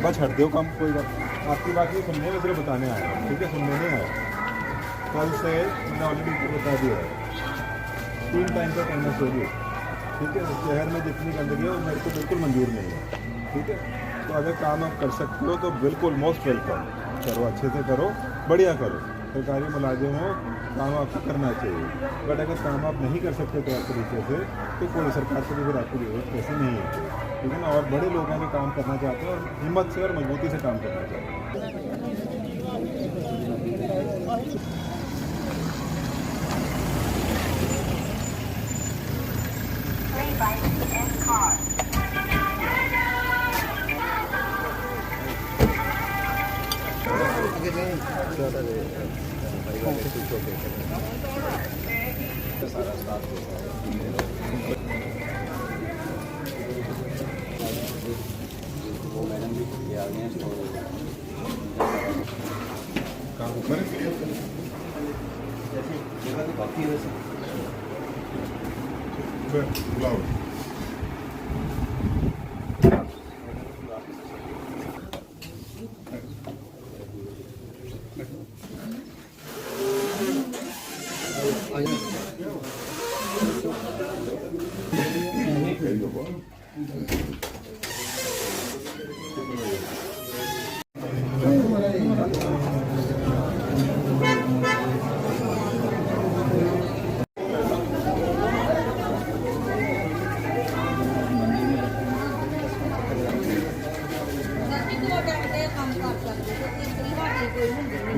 बस हट दो कम, कोई बात आपकी बात नहीं सुनने में सिर्फ बताने आया हूँ, ठीक है, सुनने नहीं आया। कल से मैंने ऑलरेडी बता दिया है, 3 टाइम का करना चाहिए, ठीक है। शहर में जितनी गंदगी है वो मेरे को बिल्कुल मंजूर नहीं है, ठीक है। तो अगर काम आप कर सकते हो तो बिल्कुल मोस्ट वेलकम करो, अच्छे से करो, बढ़िया करो। सरकारी मुलाजिम हो, काम आपको करना चाहिए। बट अगर काम आप नहीं कर सकते तो तरीके से तो कोई सरकार से भी फिर आपकी जरूरत ऐसे नहीं है, ठीक है ना। और बड़े लोगों के काम करना चाहते हैं और हिम्मत से और मजबूती से काम करना चाहते हैं। सारा स्टाफ वो मैडम भी आ गए हैं तो काम ऊपर जैसे जगह तो काफ़ी है वैसे बुलाओ।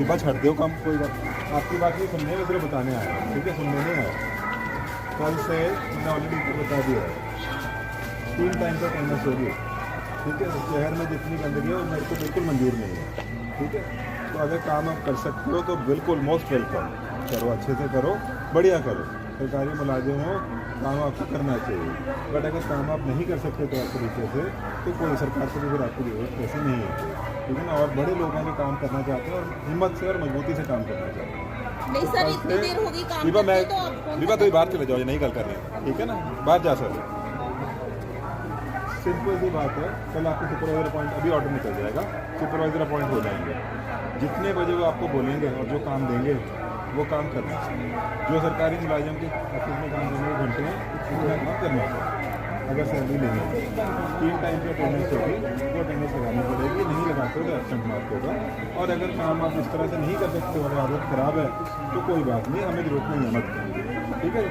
बस हट दो कम, कोई बात आपकी बात नहीं सुनने में सिर्फ बताने आया हूँ, ठीक है, सुनने नहीं आया। कल से मैंने ऑलरेडी बता दिया है, 3 टाइम का करना चाहिए, ठीक है। शहर में जितनी गंदगी है वो मेरे को बिल्कुल मंजूर नहीं है, ठीक है। तो अगर काम आप कर सकते हो तो बिल्कुल मोस्ट वेलकम करो, अच्छे से करो, बढ़िया करो। सरकारी मुलाजिम हो, काम आपको करना चाहिए। बट अगर काम आप नहीं कर सकते तो तरीके से तो कोई सरकार से भी फिर आपकी जरूरत ऐसे नहीं है, ठीक है ना। और बड़े लोगों के काम करना चाहते हैं और हिम्मत से और मजबूती से काम करना चाहते हैं। नहीं सर, इतनी देर होगी काम मैं करते तो बाहर चले जाओ, ये नहीं गल कर रहे, ठीक है ना, बाहर जा सकते। सिंपल सी बात है, कल आपको सुपरवाइजर अपॉइंट, अभी ऑर्डर निकल जाएगा, सुपरवाइजर अपॉइंट हो जाएंगे। जितने बजे वो आपको बोलेंगे और जो काम देंगे वो काम करना है। जो सरकारी मुलाजिम के ऑफिस में काम करने के घंटे हैं उतना काम करना है। अगर सैलरी लेनी है 3 टाइम की अटेंडेंस होगी, वो अटेंडेंस लगानी पड़ेगी, नहीं लगाते हो तो एब्सेंट मार्क होगा। और अगर काम आप इस तरह से नहीं कर सकते और आदत ख़राब है तो कोई बात नहीं, हमें जरूरत नहीं है, मत, ठीक है। इस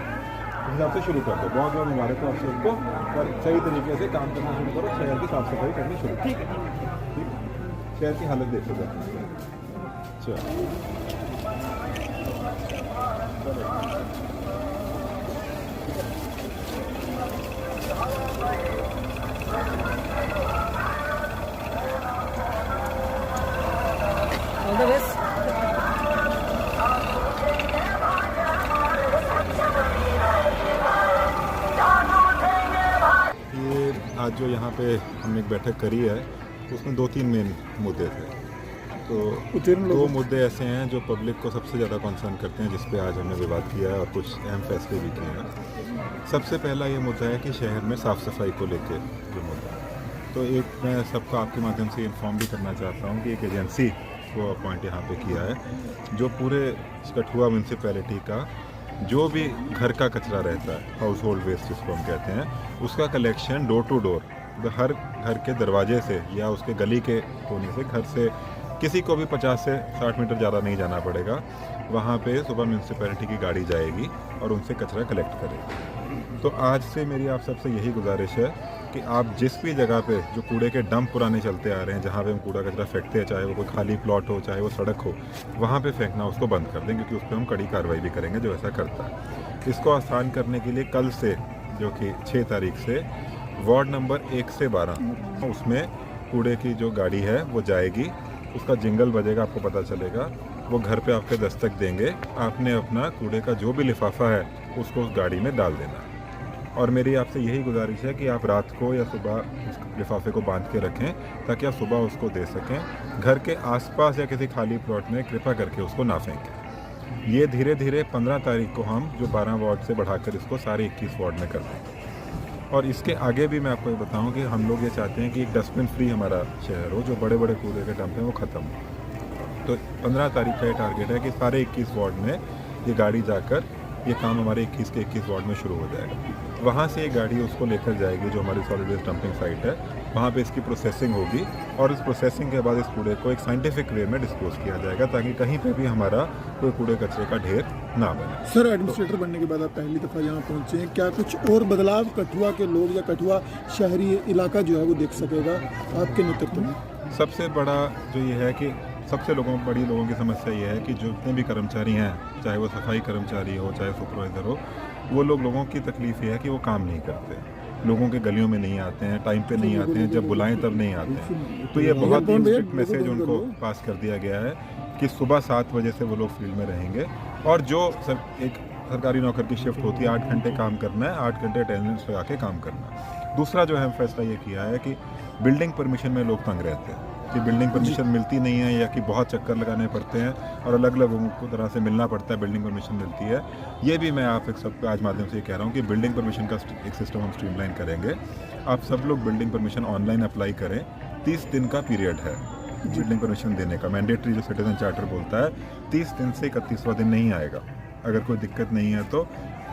हिसाब से शुरू कर दो। बहुत बहुत मुबारक हो आप सबको, और सही तरीके से काम करना शुरू करो, शहर की साफ़ सफाई करनी शुरू, ठीक है, ठीक है। शहर की हालत देखो चलो। All the best. ये आज जो यहाँ पे हमने एक बैठक करी है उसमें 2-3 मेन मुद्दे थे। तो 2 मुद्दे ऐसे हैं जो पब्लिक को सबसे ज़्यादा कंसर्न करते हैं, जिस पे आज हमने विवाद किया है और कुछ अहम फैसले भी किए हैं। सबसे पहला ये मुद्दा है कि शहर में साफ़ सफाई को लेकर जो मुद्दा है, तो एक मैं सबको आपके माध्यम से इन्फॉर्म भी करना चाहता हूँ कि एक एजेंसी को अपॉइंट यहाँ पे किया है जो पूरे कठुआ म्यूनसिपैलिटी का जो भी घर का कचरा रहता है, हाउस होल्ड वेस्ट जिसको हम कहते हैं, उसका कलेक्शन डोर टू डोर, हर घर के दरवाजे से या उसके गली के कोने से, घर से किसी को भी 50 से 60 मीटर ज़्यादा नहीं जाना पड़ेगा, वहाँ पे सुबह म्यूनसिपैलिटी की गाड़ी जाएगी और उनसे कचरा कलेक्ट करेगी। तो आज से मेरी आप सबसे यही गुजारिश है कि आप जिस भी जगह पे जो कूड़े के डंप पुराने चलते आ रहे हैं, जहाँ पे हम कूड़ा कचरा फेंकते हैं, चाहे वो कोई खाली प्लॉट हो, चाहे वो सड़क हो, वहाँ पे फेंकना उसको बंद कर दें, क्योंकि उस पर हम कड़ी कार्रवाई भी करेंगे जो ऐसा करता है। इसको आसान करने के लिए कल से, जो कि 6 तारीख से, वार्ड नंबर 1 से 12 उसमें कूड़े की जो गाड़ी है वो जाएगी, उसका जिंगल बजेगा, आपको पता चलेगा, वो घर पे आपके दस्तक देंगे, आपने अपना कूड़े का जो भी लिफाफा है उसको उस गाड़ी में डाल देना। और मेरी आपसे यही गुजारिश है कि आप रात को या सुबह उस लिफाफे को बांध के रखें ताकि आप सुबह उसको दे सकें। घर के आसपास या किसी खाली प्लॉट में कृपा करके उसको ना फेंकें। ये धीरे धीरे 15 तारीख को हम जो 12 वार्ड से बढ़ाकर इसको सारे 21 वार्ड में कर देंगे। और इसके आगे भी मैं आपको ये बताऊं कि हम लोग ये चाहते हैं कि एक डस्टबिन फ्री हमारा शहर हो, जो बड़े बड़े कूड़े के डंप हैं वो ख़त्म हो। तो 15 तारीख का ये टारगेट है कि सारे 21 वार्ड में ये गाड़ी जाकर ये काम हमारे 21 के 21 वार्ड में शुरू हो जाएगा। वहाँ से ये गाड़ी उसको लेकर जाएगी जो हमारी सॉलिड वेस्ट डंपिंग साइट है, वहाँ पे इसकी प्रोसेसिंग होगी और इस प्रोसेसिंग के बाद इस कूड़े को एक साइंटिफिक वे में डिस्पोज किया जाएगा ताकि कहीं पे भी हमारा कोई कूड़े कचरे का ढेर ना बने। सर, एडमिनिस्ट्रेटर बनने के बाद आप पहली दफ़ा यहाँ पहुँचे हैं, क्या कुछ और बदलाव कठुआ के लोग या कठुआ शहरी इलाका जो है वो देख सकेगा आपके नेतृत्व में? सबसे बड़ा जो ये है कि बड़ी लोगों की समस्या ये है कि जो जितने भी कर्मचारी हैं, चाहे वो सफाई कर्मचारी हो चाहे सुपरवाइज़र हो, वो लोगों की तकलीफ़ ये है कि वो काम नहीं करते, लोगों के गलियों में नहीं आते हैं, टाइम पे नहीं आते हैं, जब बुलाएं तब नहीं आते हैं। तो ये बहुत ही स्ट्रिक्ट मैसेज उनको पास कर दिया गया है कि सुबह 7 बजे से वो लोग फील्ड में रहेंगे और जो एक सरकारी नौकर की शिफ्ट होती है 8 घंटे काम करना है, 8 घंटे अटेंडेंस लगा के काम करना है। दूसरा जो है फैसला ये किया है कि बिल्डिंग परमिशन में लोग तंग रहते हैं कि बिल्डिंग परमिशन मिलती नहीं है या कि बहुत चक्कर लगाने पड़ते हैं और अलग अलग लोगों को तरह से मिलना पड़ता है, बिल्डिंग परमिशन मिलती है। ये भी मैं आप सबको आज माध्यम से ये कह रहा हूँ कि बिल्डिंग परमिशन का एक सिस्टम हम स्ट्रीमलाइन करेंगे। आप सब लोग बिल्डिंग परमिशन ऑनलाइन अप्लाई करें। 30 दिन का पीरियड है बिल्डिंग परमिशन देने का, मैंडेटरी जो सिटीजन चार्टर बोलता है। 30 दिन से 31वां दिन नहीं आएगा अगर कोई दिक्कत नहीं है तो।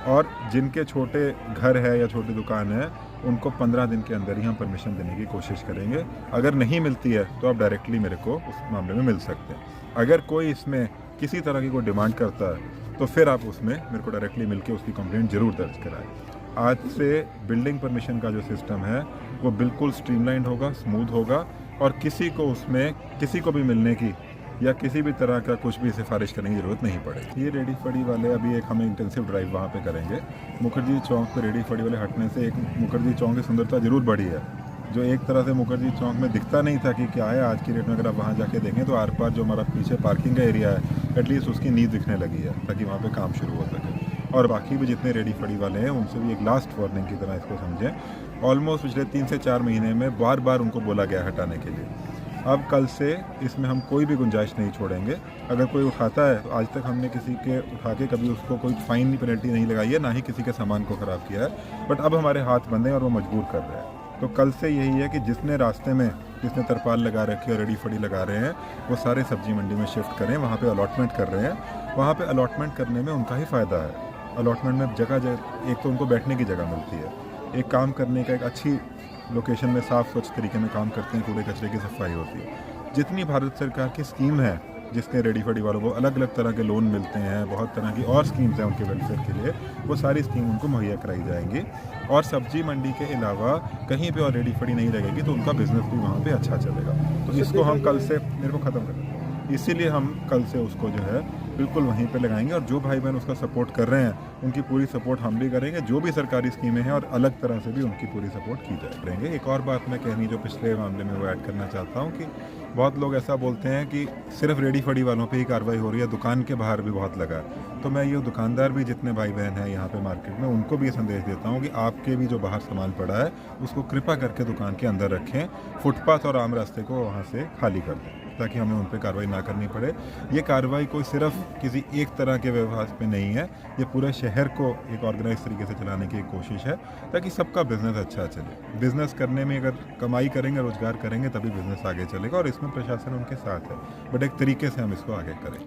और जिनके छोटे घर है या छोटी दुकान है उनको 15 दिन के अंदर ही हम परमिशन देने की कोशिश करेंगे। अगर नहीं मिलती है तो आप डायरेक्टली मेरे को उस मामले में मिल सकते हैं। अगर कोई इसमें किसी तरह की कोई डिमांड करता है तो फिर आप उसमें मेरे को डायरेक्टली मिलके उसकी कंप्लेंट ज़रूर दर्ज कराएं। आज से बिल्डिंग परमिशन का जो सिस्टम है वो बिल्कुल स्ट्रीमलाइंड होगा, स्मूथ होगा और किसी को उसमें किसी को भी मिलने की या किसी भी तरह का कुछ भी सिफारिश करने की ज़रूरत नहीं पड़ेगी। ये रेडी फड़ी वाले अभी एक हम इंटेंसिव ड्राइव वहाँ पे करेंगे। मुखर्जी चौक पे रेडी फड़ी वाले हटने से एक मुखर्जी चौक की सुंदरता ज़रूर बढ़ी है। जो एक तरह से मुखर्जी चौक में दिखता नहीं था कि क्या है, आज की डेट में अगर आप वहाँ जाके देखें तो आर पार जो हमारा पीछे पार्किंग का एरिया है एटलीस्ट उसकी नींव दिखने लगी है ताकि वहाँ पर काम शुरू हो सके। और बाकी भी जितने रेडी फड़ी वाले हैं उनसे भी एक लास्ट वार्निंग की तरह इसको समझें। ऑलमोस्ट पिछले 3 से 4 महीने में बार बार उनको बोला गया हटाने के लिए। अब कल से इसमें हम कोई भी गुंजाइश नहीं छोड़ेंगे। अगर कोई उठाता है तो आज तक हमने किसी के उठा के कभी उसको कोई फाइन पेनल्टी नहीं लगाई है, ना ही किसी के सामान को ख़राब किया है। बट अब हमारे हाथ बंधे हैं और वो मजबूर कर रहे हैं। तो कल से यही है कि जिसने रास्ते में जिसने तरपाल लगा रखी है और रेडी फड़ी लगा रहे हैं वो सारे सब्जी मंडी में शिफ्ट करें। वहाँ पर अलॉटमेंट कर रहे हैं, वहाँ पर अलॉटमेंट करने में उनका ही फ़ायदा है। अलॉटमेंट में जगह एक तो उनको बैठने की जगह मिलती है, एक काम करने का एक अच्छी लोकेशन में साफ़ स्वच्छ तरीके में काम करते हैं, कूड़े कचरे की सफाई होती है। जितनी भारत सरकार की स्कीम है जिसके रेडी फड़ी वालों को अलग अलग तरह के लोन मिलते हैं, बहुत तरह की और स्कीम्स हैं उनके वेलफेयर के लिए, वो सारी स्कीम उनको मुहैया कराई जाएंगी। और सब्जी मंडी के अलावा कहीं पे और रेडी फड़ी नहीं लगेगी तो उनका बिजनेस भी वहाँ पे अच्छा चलेगा। तो इसको हम कल से मेरे को ख़त्म कर दें, इसीलिए हम कल से उसको जो है बिल्कुल वहीं पे लगाएंगे। और जो भाई बहन उसका सपोर्ट कर रहे हैं उनकी पूरी सपोर्ट हम भी करेंगे। जो भी सरकारी स्कीमें हैं और अलग तरह से भी उनकी पूरी सपोर्ट की जाएगी। एक और बात मैं कहनी जो पिछले मामले में वो ऐड करना चाहता हूँ कि बहुत लोग ऐसा बोलते हैं कि सिर्फ रेडी फड़ी वालों पे ही कार्रवाई हो रही है, दुकान के बाहर भी बहुत लगा। तो मैं ये दुकानदार भी जितने भाई बहन हैं यहाँ पे मार्केट में उनको भी ये संदेश देता हूँ कि आपके भी जो बाहर सामान पड़ा है उसको कृपा करके दुकान के अंदर रखें, फुटपाथ और आम रास्ते को वहाँ से खाली कर दें ताकि हमें उन पर कार्रवाई ना करनी पड़े। ये कार्रवाई कोई सिर्फ किसी एक तरह के व्यवहार पे नहीं है, ये पूरे शहर को एक ऑर्गेनाइज तरीके से चलाने की एक कोशिश है ताकि सबका बिजनेस अच्छा चले। बिजनेस करने में अगर कमाई करेंगे, रोजगार करेंगे तभी बिजनेस आगे चलेगा और इसमें प्रशासन उनके साथ है, बट एक तरीके से हम इसको आगे करें।